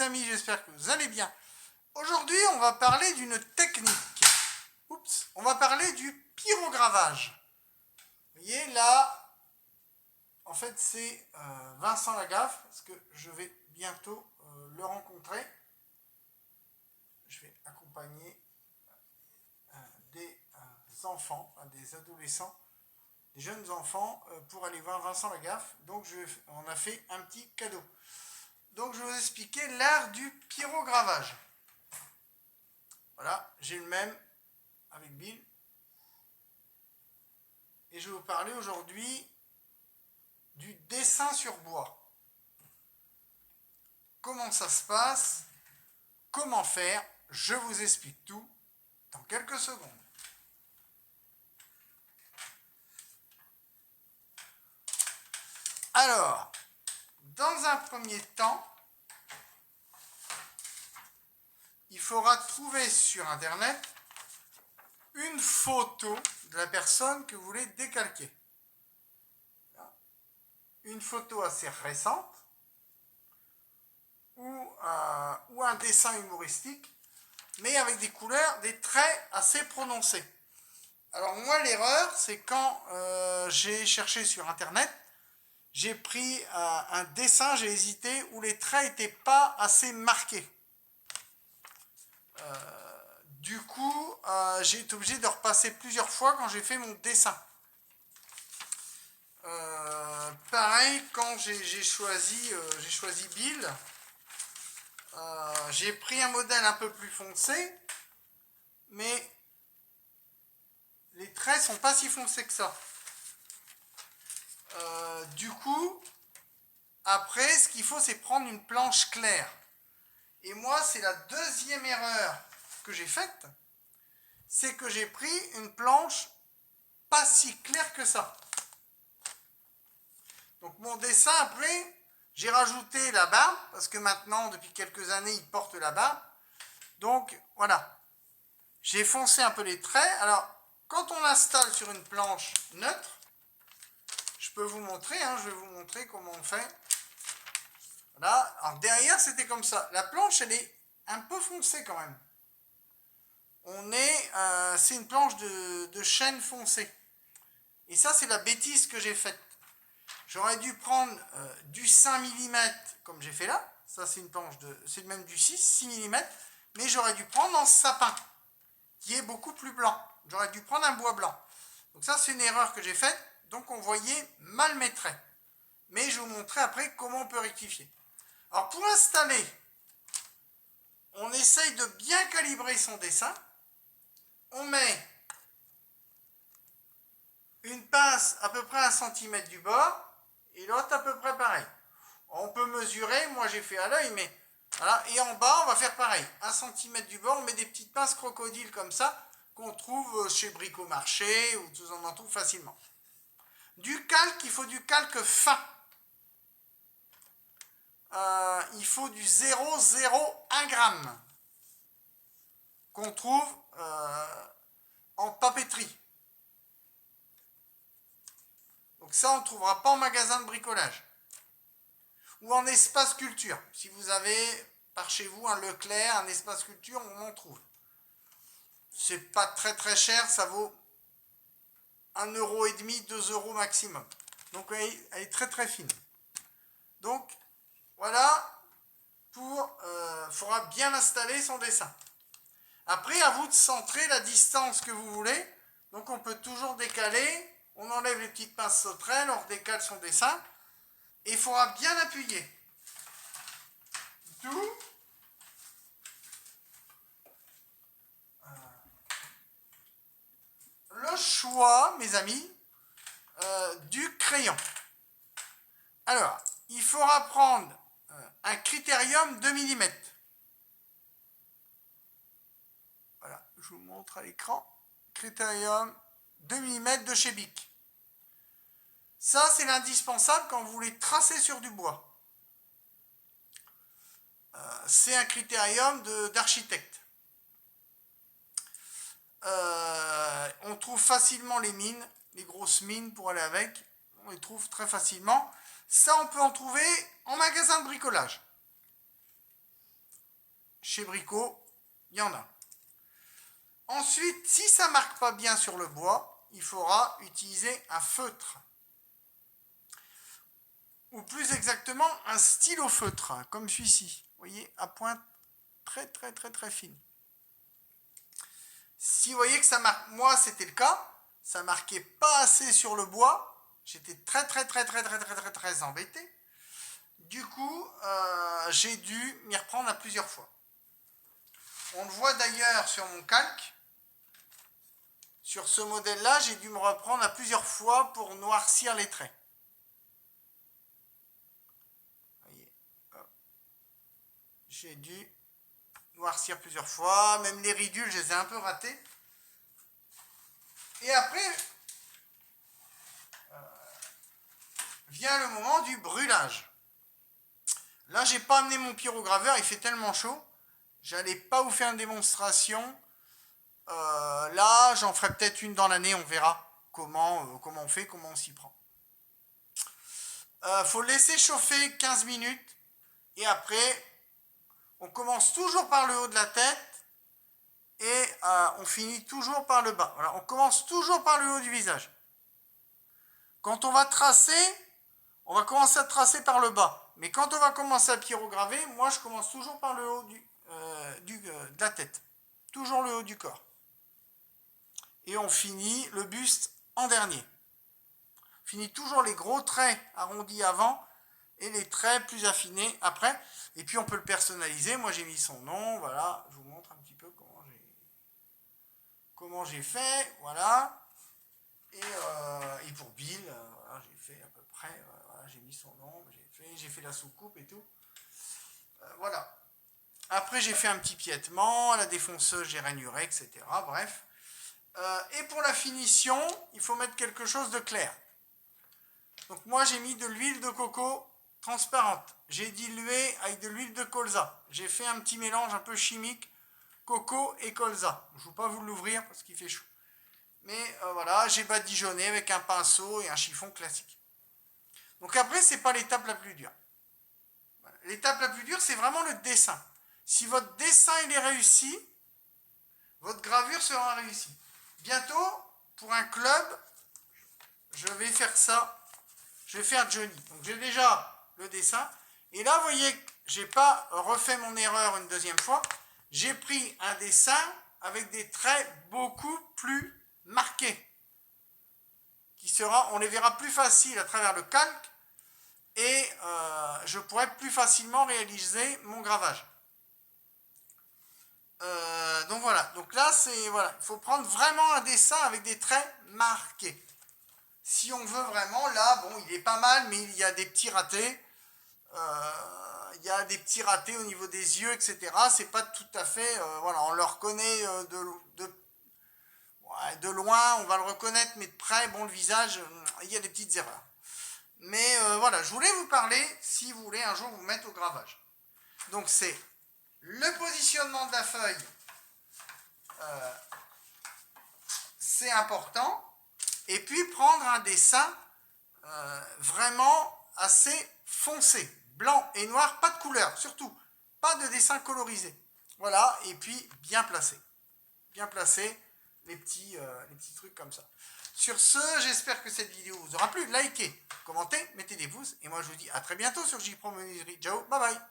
amis, j'espère que vous allez bien. Aujourd'hui, on va parler d'une technique. Oups, on va parler du pyrogravage. Vous voyez, là, en fait, c'est Vincent Lagaffe, parce que je vais bientôt le rencontrer. Je vais accompagner des enfants, des adolescents, des jeunes enfants pour aller voir Vincent Lagaffe. Donc, on a fait un petit cadeau. Donc, je vais vous expliquer l'art du pyrogravage. Voilà, j'ai le même avec Bill. Et je vais vous parler aujourd'hui du dessin sur bois. Comment ça se passe? Comment faire? Je vous explique tout dans quelques secondes. Alors, dans un premier temps, il faudra trouver sur Internet une photo de la personne que vous voulez décalquer. Une photo assez récente ou un dessin humoristique, mais avec des couleurs, des traits assez prononcés. Alors moi, l'erreur, c'est quand j'ai cherché sur Internet, j'ai pris un dessin, j'ai hésité, où les traits n'étaient pas assez marqués. Du coup, j'ai été obligé de repasser plusieurs fois quand j'ai fait mon dessin. Pareil, quand j'ai choisi Bill, j'ai pris un modèle un peu plus foncé, mais les traits sont pas si foncés que ça. Du coup, après, ce qu'il faut, c'est prendre une planche claire. Et moi, c'est la deuxième erreur que j'ai faite, c'est que j'ai pris une planche pas si claire que ça. Donc mon dessin, après, j'ai rajouté la barbe, parce que maintenant, depuis quelques années, il porte la barbe. Donc, voilà. J'ai foncé un peu les traits. Alors, quand on l'installe sur une planche neutre, je peux vous montrer, je vais vous montrer comment on fait. Voilà. Alors, derrière, c'était comme ça. La planche, elle est un peu foncée quand même. C'est une planche de chêne foncé. Et ça, c'est la bêtise que j'ai faite. J'aurais dû prendre du 5 mm comme j'ai fait là. Ça, c'est une planche c'est même du 6 mm. Mais j'aurais dû prendre en sapin, qui est beaucoup plus blanc. J'aurais dû prendre un bois blanc. Donc ça, c'est une erreur que j'ai faite. Donc on voyait mal mes traits. Mais je vais vous montrer après comment on peut rectifier. Alors pour installer, on essaye de bien calibrer son dessin. On met une pince à peu près 1 cm du bord et l'autre à peu près pareil. On peut mesurer, moi j'ai fait à l'œil, mais voilà. Et en bas, on va faire pareil. 1 cm du bord, on met des petites pinces crocodiles comme ça, qu'on trouve chez Bricomarché, ou on en trouve facilement. Du calque, il faut du calque fin. Il faut du 0,01 g qu'on trouve en papeterie. Donc ça, on ne trouvera pas en magasin de bricolage. Ou en espace culture. Si vous avez par chez vous un Leclerc, un espace culture, on en trouve. C'est pas très très cher, ça vaut 1,5 €, 2 € maximum. Donc elle est très très fine. Donc voilà, faudra bien installer son dessin. Après, à vous de centrer la distance que vous voulez. Donc on peut toujours décaler, on enlève les petites pinces sauterelles, on redécale son dessin. Et il faudra bien appuyer. D'où le choix, mes amis, du crayon. Alors, il faudra prendre un critérium 2 mm. Voilà, je vous montre à l'écran. Critérium 2 mm de chez Bic. Ça, c'est l'indispensable quand vous voulez tracer sur du bois. C'est un critérium d'architecte. On trouve facilement les mines, les grosses mines pour aller avec. On les trouve très facilement. Ça, on peut en trouver en magasin de bricolage. chez Brico, il y en a. Ensuite, si ça ne marque pas bien sur le bois, il faudra utiliser un feutre. Ou plus exactement, un stylo feutre, comme celui-ci. Vous voyez, à pointe très fine. Si vous voyez que ça marque, moi c'était le cas, ça marquait pas assez sur le bois, j'étais très embêté. Du coup, j'ai dû m'y reprendre à plusieurs fois. On le voit d'ailleurs sur mon calque. Sur ce modèle-là, j'ai dû me reprendre à plusieurs fois pour noircir les traits. Voyez, j'ai dû noircir plusieurs fois, même les ridules, je les ai un peu ratés. Et après, vient le moment du brûlage. Là, j'ai pas amené mon pyrograveur, il fait tellement chaud, j'allais pas vous faire une démonstration. Là, j'en ferai peut-être une dans l'année, on verra comment on fait, comment on s'y prend. Faut le laisser chauffer 15 minutes et après, on commence toujours par le haut de la tête et on finit toujours par le bas. Voilà, on commence toujours par le haut du visage. Quand on va tracer, on va commencer à tracer par le bas. Mais quand on va commencer à pyrograver, moi je commence toujours par le haut de la tête. Toujours le haut du corps. Et on finit le buste en dernier. On finit toujours les gros traits arrondis avant et les traits plus affinés après. Et puis on peut le personnaliser. Moi j'ai mis son nom, voilà. Je vous montre un petit peu comment j'ai fait, voilà. Et pour Bill, voilà, j'ai fait à peu près, voilà, j'ai mis son nom, j'ai fait la soucoupe et tout. Voilà. Après j'ai fait un petit piétement, la défonceuse j'ai rainuré, etc. Bref. Et pour la finition, il faut mettre quelque chose de clair. Donc moi j'ai mis de l'huile de coco transparente. J'ai dilué avec de l'huile de colza. J'ai fait un petit mélange un peu chimique, coco et colza. Je ne vais pas vous l'ouvrir parce qu'il fait chaud. Mais voilà, j'ai badigeonné avec un pinceau et un chiffon classique. Donc après, ce n'est pas l'étape la plus dure. Voilà. L'étape la plus dure, c'est vraiment le dessin. Si votre dessin il est réussi, votre gravure sera réussie. Bientôt, pour un club, je vais faire ça. Je vais faire Johnny. Donc j'ai déjà le dessin. Et là, vous voyez que je n'ai pas refait mon erreur une deuxième fois. J'ai pris un dessin avec des traits beaucoup plus marqués. On les verra plus facile à travers le calque. Et je pourrai plus facilement réaliser mon gravage. Donc voilà. Donc là, voilà. Il faut prendre vraiment un dessin avec des traits marqués. Si on veut vraiment, là, bon, il est pas mal, mais il y a des petits ratés. Il y a des petits ratés au niveau des yeux, etc. C'est pas tout à fait... voilà, on le reconnaît de loin, on va le reconnaître, mais de près, bon, le visage, il y a des petites erreurs. Mais voilà, je voulais vous parler, si vous voulez un jour vous mettre au gravage. Donc c'est le positionnement de la feuille, c'est important. Et puis prendre un dessin vraiment assez foncé, blanc et noir, pas de couleur, surtout, pas de dessin colorisé. Voilà, et puis bien placé, les petits trucs comme ça. Sur ce, j'espère que cette vidéo vous aura plu. Likez, commentez, mettez des pouces, et moi je vous dis à très bientôt sur JPro Menuiserie. Ciao, bye bye.